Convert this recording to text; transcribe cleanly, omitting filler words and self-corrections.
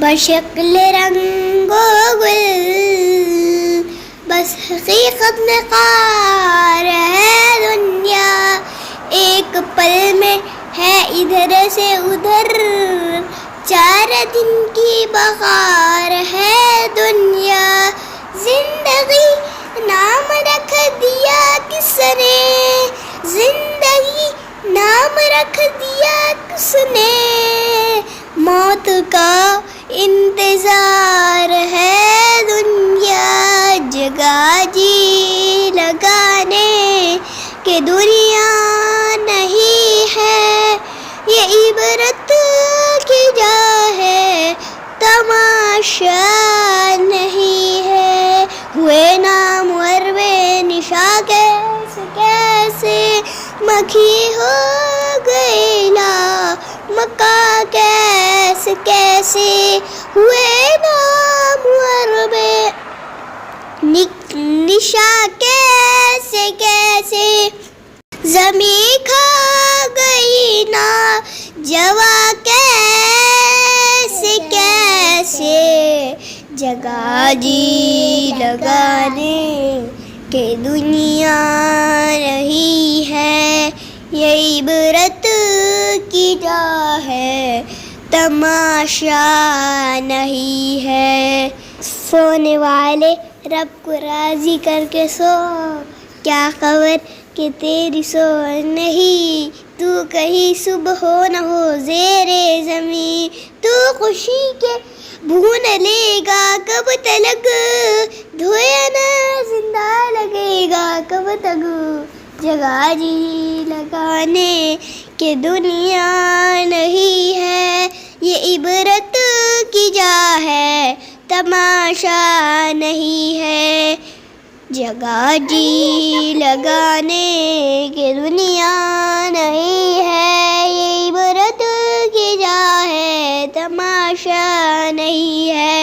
بشکل رنگ و گل، بس حقیقت میں خار ہے دنیا، ایک پل میں ہے ادھر سے ادھر، 4 دن کی بہار ہے دنیا۔ زندگی نام رکھ دیا کس نے، زندگی نام رکھ دیا کس نے، موت کا انتظار ہے دنیا، جگہ جی لگانے کہ دنیا نہیں ہے، یہ عبرت کی جا ہے، تماشا نہیں ہے۔ ہوئے نامور بے نشا کیسے کیسے، مکھی ہو گئی لامکاں کیسے کیسے، ہوئے نامور بے نشا کیسے کیسے، زمیں کھا گئی نا جوا کیسے کیسے، جگہ جی لگانے کہ دنیا نہیں ہے، یہ عبرت کی جا ہے، تماشا نہیں ہے۔ سونے والے رب کو راضی کر کے سو، کیا خبر کہ تیری سو نہیں، تو کہیں صبح ہو نہ ہو زیر زمین، تو خوشی کے بھون لے گا کب تلک، دھویا نہ زندہ لگے گا کب تک، جگہ جی لگانے کہ دنیا نہیں ہے، یہ عبرت کی جا ہے، تماشا نہیں ہے، جگہ جی لگانے کہ دنیا نہیں ہے، یہ عبرت کی جا ہے، تماشا نہیں ہے۔